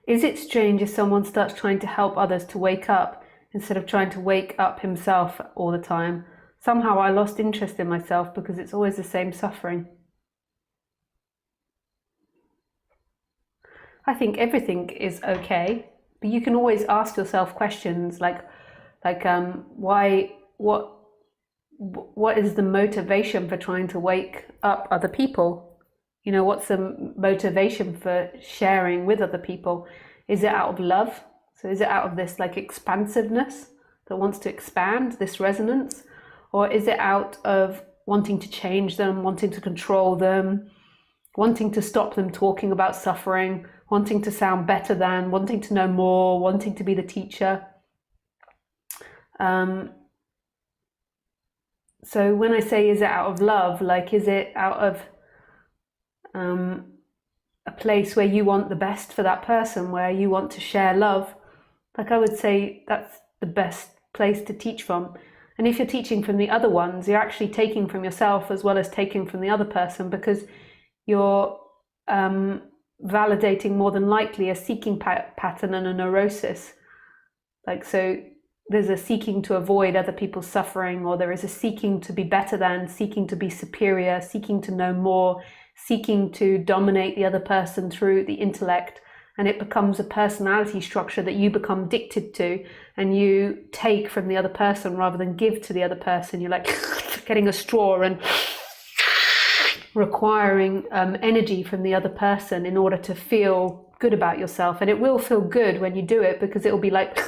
Is it strange if someone starts trying to help others to wake up instead of trying to wake up himself all the time? Somehow I lost interest in myself because it's always the same suffering. I think everything is okay, but you can always ask yourself questions like why, what is the motivation for trying to wake up other people? You know, what's the motivation for sharing with other people? Is it out of love? So is it out of this like expansiveness that wants to expand, this resonance? Or is it out of wanting to change them, wanting to control them, wanting to stop them talking about suffering, wanting to sound better than, wanting to know more, wanting to be the teacher? So when I say is it out of love, like is it out of a place where you want the best for that person, where you want to share love? Like I would say that's the best place to teach from. And if you're teaching from the other ones, you're actually taking from yourself as well as taking from the other person, because you're validating more than likely a seeking pattern and a neurosis. Like, so there's a seeking to avoid other people's suffering, or there is a seeking to be better than, seeking to be superior, seeking to know more, seeking to dominate the other person through the intellect. And it becomes a personality structure that you become addicted to, and you take from the other person rather than give to the other person. You're like getting a straw and requiring energy from the other person in order to feel good about yourself. And it will feel good when you do it, because it will be like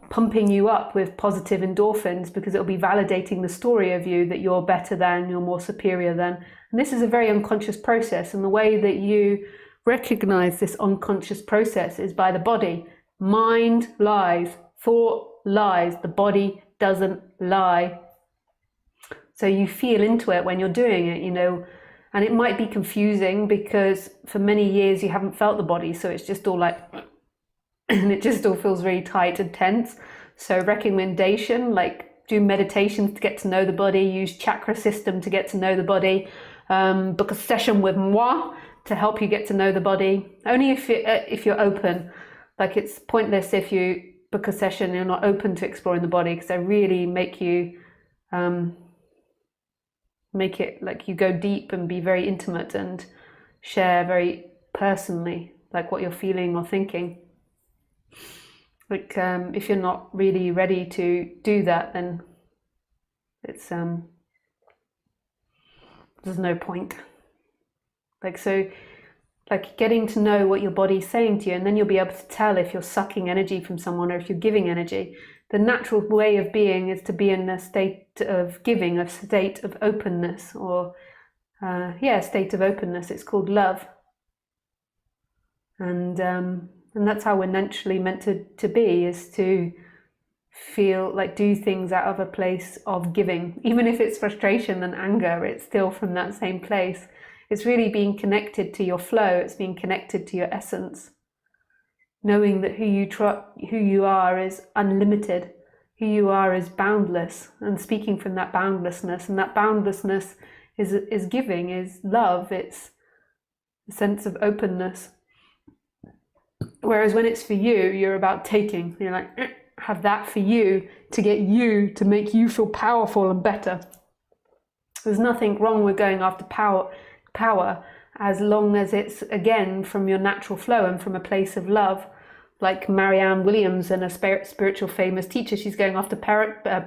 pumping you up with positive endorphins, because it'll be validating the story of you that you're better than, you're more superior than. And this is a very unconscious process, and the way that you recognize this unconscious process is by the body. Mind lies, thought lies, the body doesn't lie. So you feel into it when you're doing it, you know, and it might be confusing because for many years you haven't felt the body, so it's just all like and it just all feels really tight and tense. So recommendation, like do meditations to get to know the body, use chakra system to get to know the body, book a session with moi to help you get to know the body. Only if you're open. Like it's pointless if you book a session and you're not open to exploring the body, because they really make you make it like you go deep and be very intimate and share very personally like what you're feeling or thinking. Like if you're not really ready to do that, then it's there's no point. Like, so like getting to know what your body's saying to you, and then you'll be able to tell if you're sucking energy from someone or if you're giving energy. The natural way of being is to be in a state of giving, a state of openness, or a state of openness. It's called love, and that's how we're naturally meant to be, is to feel like do things out of a place of giving. Even if it's frustration and anger, it's still from that same place. It's really being connected to your flow. It's being connected to your essence. Knowing that who you are is unlimited. Who you are is boundless, and speaking from that boundlessness. And that boundlessness is giving, is love. It's a sense of openness. Whereas when it's for you, you're about taking. You're like, have that for you to get you to make you feel powerful and better. There's nothing wrong with going after power as long as it's, again, from your natural flow and from a place of love. Like Marianne Williams, and a spiritual famous teacher, she's going after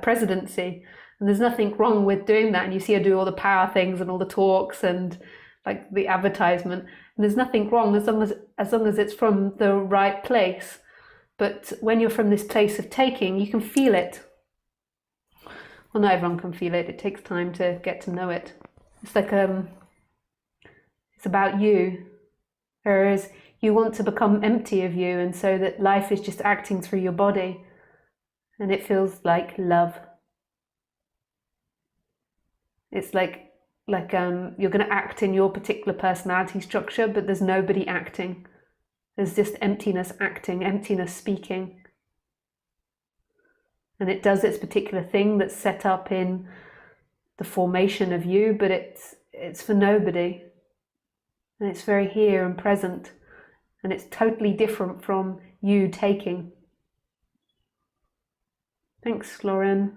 presidency, and there's nothing wrong with doing that. And you see her do all the power things and all the talks and like the advertisement, and there's nothing wrong as long as it's from the right place. But when you're from this place of taking, you can feel it. Well, not everyone can feel it. It takes time to get to know it. It's like it's about you, whereas you want to become empty of you, and so that life is just acting through your body, and it feels like love. It's like you're going to act in your particular personality structure, but there's nobody acting. There's just emptiness acting, emptiness speaking. And it does its particular thing that's set up in the formation of you, but it's for nobody. And it's very here and present. and it's totally different from you taking. Thanks, Lauren.